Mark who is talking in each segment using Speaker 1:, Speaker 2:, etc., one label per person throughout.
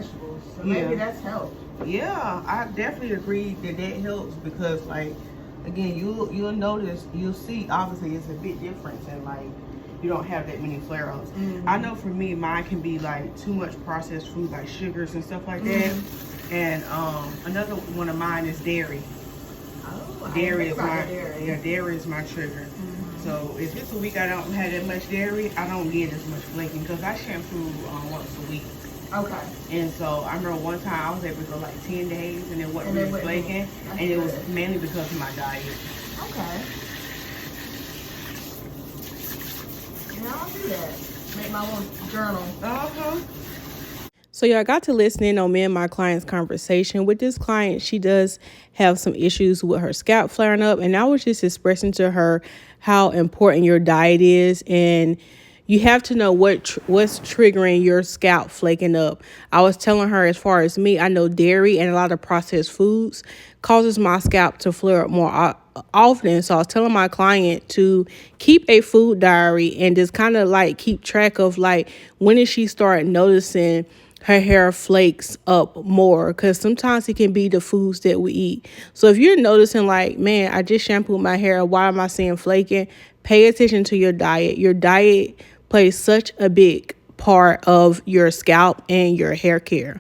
Speaker 1: vegetables. So maybe that's helped.
Speaker 2: Yeah, I definitely agree that helps because, like, again, you'll notice, you'll see, obviously, it's a big difference, and like, you don't have that many flare-ups. I know for me, mine can be like too much processed food, like sugars and stuff like that. And another one of mine is dairy.
Speaker 1: Oh,
Speaker 2: dairy is my dairy is my trigger. So if it's a week I don't have that much dairy, I don't get as much flaking because I shampoo once a week.
Speaker 1: Okay.
Speaker 2: And so I remember one time I was able to go like 10 days and it wasn't really flaking, and it was mainly because of my diet.
Speaker 1: Okay. Yeah, I'll do that. Make my own journal.
Speaker 3: So y'all got to listen in on me and my client's conversation. With this client, she does have some issues with her scalp flaring up, and I was just expressing to her how important your diet is, and you have to know what's triggering your scalp flaking up. I was telling her, as far as me, I know dairy and a lot of processed foods causes my scalp to flare up more often. So I was telling my client to keep a food diary and just kind of like keep track of like when did she start noticing her hair flakes up more, because sometimes it can be the foods that we eat. So if you're noticing like, man, I just shampooed my hair, why am I seeing flaking? Pay attention to your diet. Your diet plays such a big part of your scalp and your hair care.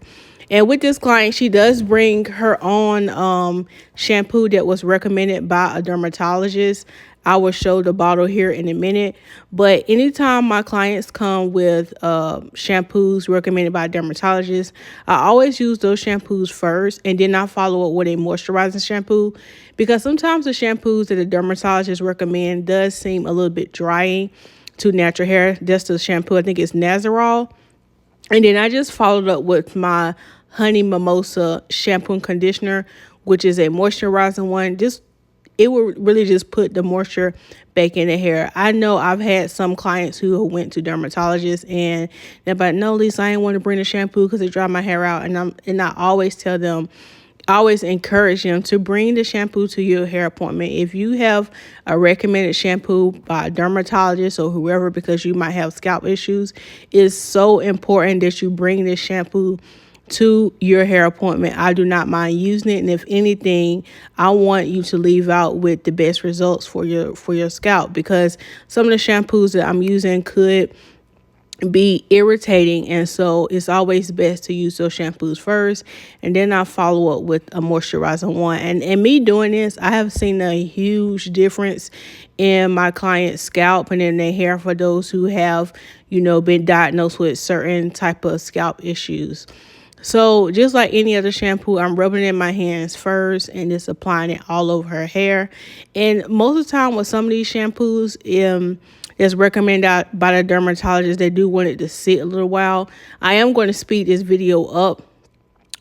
Speaker 3: And with this client, she does bring her own shampoo that was recommended by a dermatologist. I will show the bottle here in a minute. But anytime my clients come with shampoos recommended by a dermatologist, I always use those shampoos first, and then I follow up with a moisturizing shampoo, because sometimes the shampoos that the dermatologist recommend does seem a little bit drying to natural hair. That's the shampoo. I think it's Nazarol. And then I just followed up with my Honey Mimosa shampoo and conditioner, which is a moisturizing one. It will really just put the moisture back in the hair. I know I've had some clients who went to dermatologists and they're like, no, Lisa, I didn't want to bring the shampoo because it dried my hair out. And I always tell them, I always encourage them to bring the shampoo to your hair appointment. If you have a recommended shampoo by a dermatologist or whoever, because you might have scalp issues, it's so important that you bring this shampoo to your hair appointment. I do not mind using it, and if anything, I want you to leave out with the best results for your scalp, because some of the shampoos that I'm using could be irritating, and so it's always best to use those shampoos first, and then I'll follow up with a moisturizing one. And me doing this, I have seen a huge difference in my client's scalp and in their hair, for those who have, been diagnosed with certain type of scalp issues. So just like any other shampoo, I'm rubbing it in my hands first and just applying it all over her hair. And most of the time with some of these shampoos, it's recommended by the dermatologist, they do want it to sit a little while. I am going to speed this video up,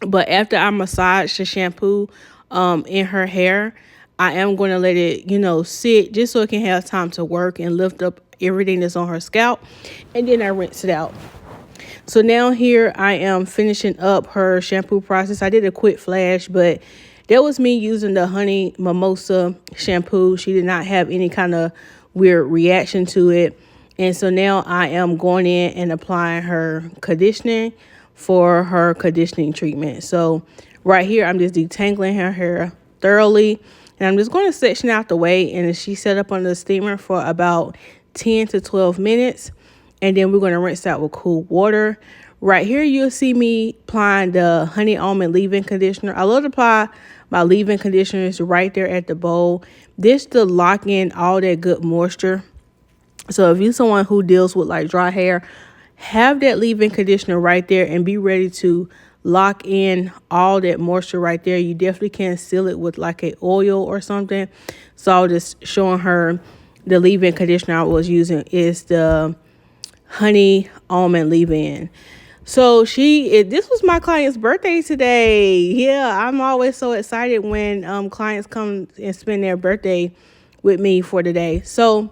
Speaker 3: but after I massage the shampoo in her hair, I am going to let it, sit just so it can have time to work and lift up everything that's on her scalp. And then I rinse it out. So now here I am finishing up her shampoo process. I did a quick flash, but that was me using the Honey Mimosa shampoo. She did not have any kind of weird reaction to it. And so now I am going in and applying her conditioning for her conditioning treatment. So right here, I'm just detangling her hair thoroughly. And I'm just going to section out the way. And she set up on the steamer for about 10 to 12 minutes. And then we're going to rinse out with cool water. Right here, you'll see me applying the Honey Almond leave-in conditioner. I love to apply my leave-in conditioners right there at the bowl. This to lock in all that good moisture. So if you're someone who deals with like dry hair, have that leave-in conditioner right there and be ready to lock in all that moisture right there. You definitely can seal it with like a oil or something. So I was just showing her the leave-in conditioner I was using is the Honey Almond leave-in. So this was my client's birthday today. Yeah, I'm always so excited when clients come and spend their birthday with me for the day. So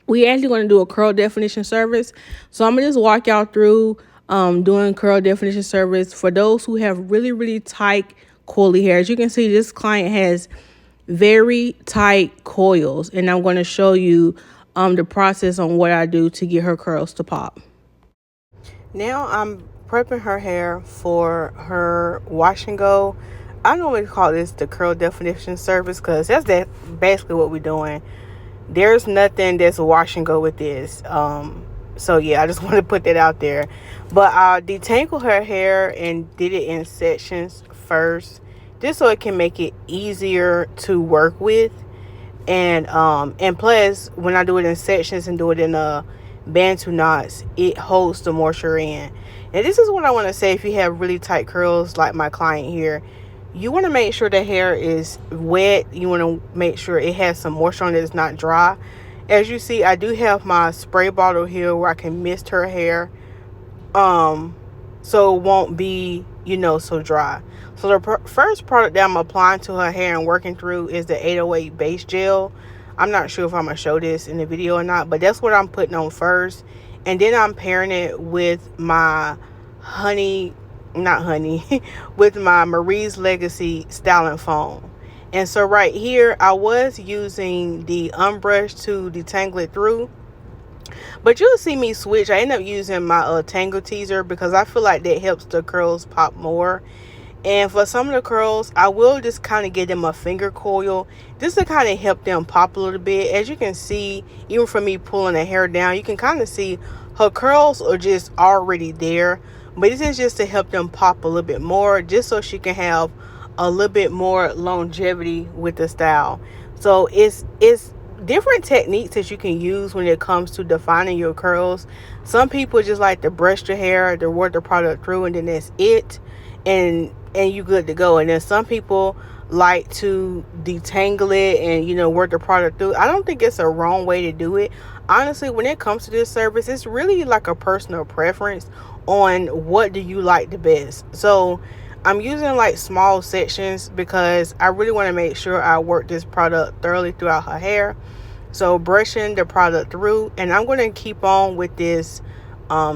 Speaker 3: we actually going to do a curl definition service. So I'm going to just walk y'all through doing curl definition service for those who have really, really tight coily hair. As you can see, this client has very tight coils, and I'm going to show you the process on what I do to get her curls to pop. Now I'm prepping her hair for her wash and go. I normally call this the curl definition service because that's basically what we're doing. There's nothing that's wash and go with this. So yeah, I just want to put that out there. But I detangled her hair and did it in sections first, just so it can make it easier to work with. And plus, when I do it in sections and do it in bantu knots, it holds the moisture in. And this is what I want to say: if you have really tight curls like my client here, you want to make sure the hair is wet. You want to make sure it has some moisture on it, it's not dry. As you see, I do have my spray bottle here where I can mist her hair, so it won't be, so dry. So the first product that I'm applying to her hair and working through is the 808 base gel. I'm not sure if I'm going to show this in the video or not, but that's what I'm putting on first. And then I'm pairing it with my with my Marie's Legacy styling foam. And so right here, I was using the unbrush to detangle it through. But you'll see me switch. I end up using my tangle teaser because I feel like that helps the curls pop more. And for some of the curls, I will just kind of give them a finger coil just to kind of help them pop a little bit. As you can see, even from me pulling the hair down, you can kind of see her curls are just already there. But this is just to help them pop a little bit more, just so she can have a little bit more longevity with the style. So it's different techniques that you can use when it comes to defining your curls. Some people just like to brush the hair, to work the product through, and then that's it, and you good to go. And then some people like to detangle it and work the product through. I don't think it's a wrong way to do it. Honestly, when it comes to this service, it's really like a personal preference on what do you like the best. So I'm using like small sections because I really want to make sure I work this product thoroughly throughout her hair. So brushing the product through, and I'm going to keep on with this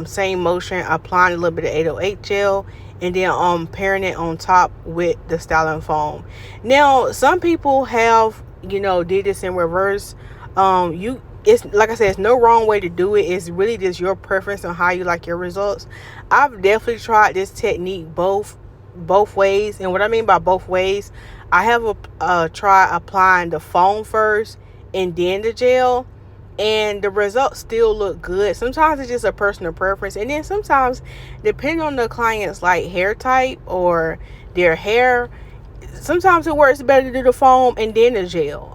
Speaker 3: same motion, applying a little bit of 808 gel, and then pairing it on top with the styling foam. Now, some people have did this in reverse. It's like I said, it's no wrong way to do it. It's really just your preference on how you like your results. I've definitely tried this technique both ways. And what I mean by both ways, I have tried applying the foam first and then the gel, and the results still look good. Sometimes it's just a personal preference, and then sometimes, depending on the client's like hair type or their hair, sometimes it works better to do the foam and then the gel.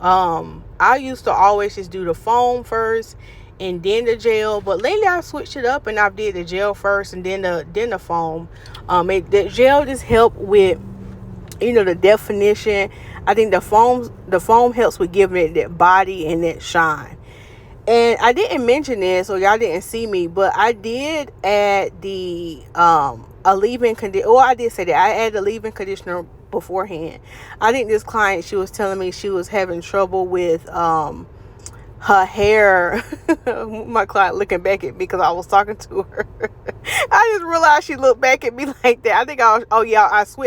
Speaker 3: I used to always just do the foam first and then the gel, but lately I've switched it up and I've did the gel first and then the foam. The gel just help with the definition. I think the foam helps with giving it that body and that shine. And I didn't mention this, or y'all didn't see me, but I did add the a leave-in conditioner. Well, I did say that I added a leave-in conditioner beforehand. I think this client, she was telling me she was having trouble with her hair. My client looking back at me because I was talking to her. I just realized she looked back at me like that. I think I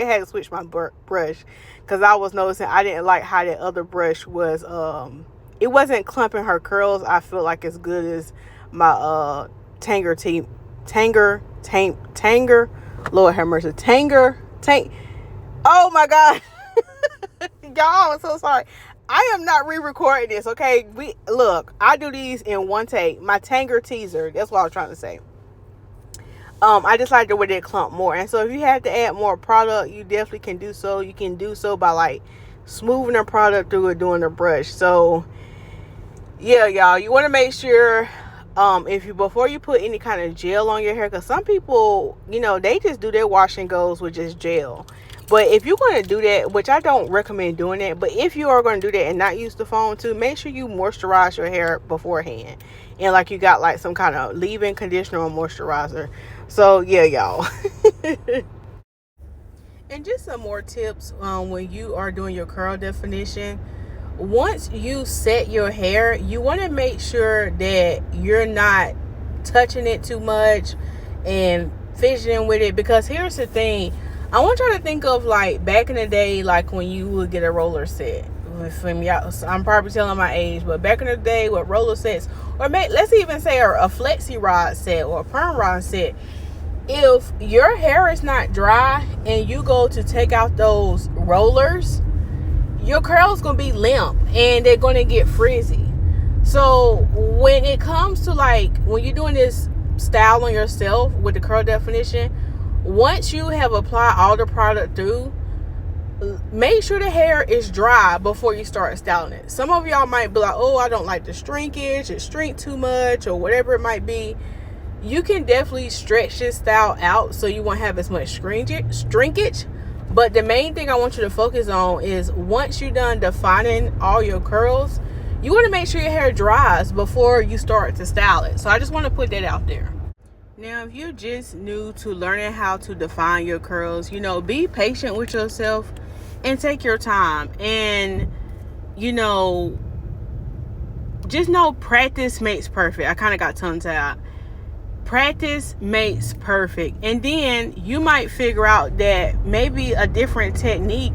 Speaker 3: had to switch my brush because I was noticing I didn't like how that other brush was. It wasn't clumping her curls, I feel like, as good as my Tanger. Lord have mercy. Oh my God. Y'all, I'm so sorry. I am not re-recording this, okay? I do these in one take. My Tanger teaser, that's what I was trying to say. I just like the way they clump more. And so if you have to add more product, you definitely can do so. You can do so by like smoothing the product through it, doing the brush. So yeah, y'all, you want to make sure before you put any kind of gel on your hair, because some people, they just do their wash and goes with just gel. But if you're going to do that, which I don't recommend doing that, but if you are going to do that and not use the foam too, make sure you moisturize your hair beforehand. And like you got like some kind of leave-in conditioner or moisturizer. So yeah, y'all. And just some more tips when you are doing your curl definition. Once you set your hair, you want to make sure that you're not touching it too much and fidgeting with it, because here's the thing. I want y'all to think of like back in the day, like when you would get a roller set. I'm probably telling my age, but back in the day with roller sets, or let's even say a flexi rod set or a perm rod set, if your hair is not dry and you go to take out those rollers, your curls gonna be limp and they're gonna get frizzy. So when it comes to like when you're doing this style on yourself with the curl definition, once you have applied all the product through, make sure the hair is dry before you start styling it. Some of y'all might be like, oh, I don't like the shrinkage, it shrink too much, or whatever it might be. You can definitely stretch this style out so you won't have as much shrinkage. But the main thing I want you to focus on is once you're done defining all your curls, you want to make sure your hair dries before you start to style it. So I just want to put that out there. Now, if you're just new to learning how to define your curls, be patient with yourself and take your time. And, just know practice makes perfect. I kind of got tongue tied. Practice makes perfect. And then you might figure out that maybe a different technique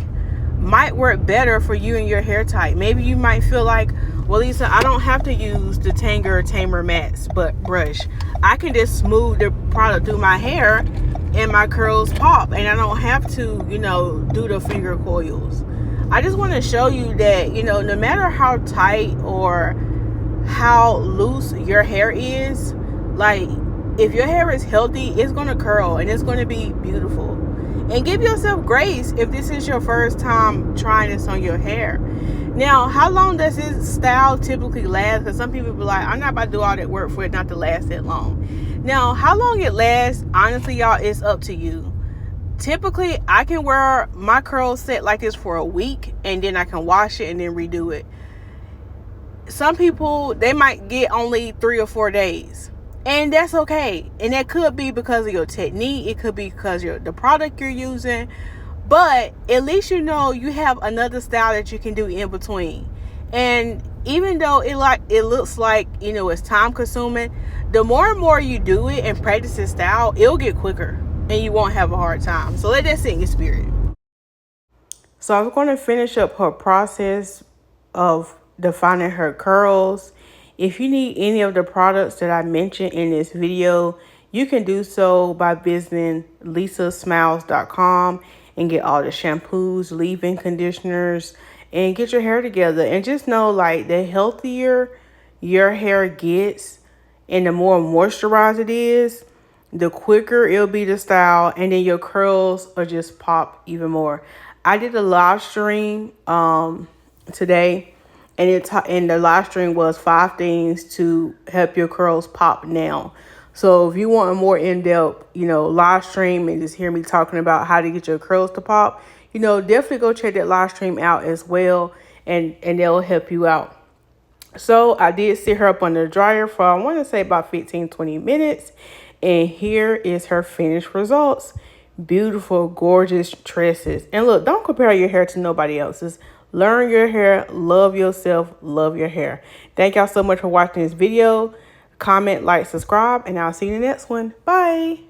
Speaker 3: might work better for you and your hair type. Maybe you might feel like, well, Lisa, I don't have to use the Tamer Mats brush. I can just smooth the product through my hair and my curls pop, and I don't have to, do the finger coils. I just want to show you that, no matter how tight or how loose your hair is, like, if your hair is healthy, it's going to curl and it's going to be beautiful. And give yourself grace if this is your first time trying this on your hair. Now, how long does this style typically last? Because some people be like, I'm not about to do all that work for it not to last that long. Now, how long it lasts, honestly, y'all, it's up to you. Typically, I can wear my curls set like this for a week, and then I can wash it and then redo it. Some people, they might get only 3 or 4 days. And that's okay. And that could be because of your technique. It could be because of the product you're using. But at least you have another style that you can do in between. And even though it looks like, it's time consuming, the more and more you do it and practice this style, it'll get quicker and you won't have a hard time. So let that sit in your spirit. So I'm going to finish up her process of defining her curls. If you need any of the products that I mentioned in this video, you can do so by visiting lisasmiles.com and get all the shampoos, leave-in conditioners, and get your hair together. And just know, like, the healthier your hair gets and the more moisturized it is, the quicker it'll be to style, and then your curls will just pop even more. I did a live stream today. And the live stream was 5 things to help your curls pop now. So if you want a more in-depth, live stream and just hear me talking about how to get your curls to pop, definitely go check that live stream out as well. And they'll help you out. So I did sit her up on the dryer for, I want to say, about 15-20 minutes. And here is her finished results. Beautiful, gorgeous tresses. And look, don't compare your hair to nobody else's. Learn your hair, love yourself, love your hair. Thank y'all so much for watching this video. Comment, like, subscribe, and I'll see you in the next one. Bye.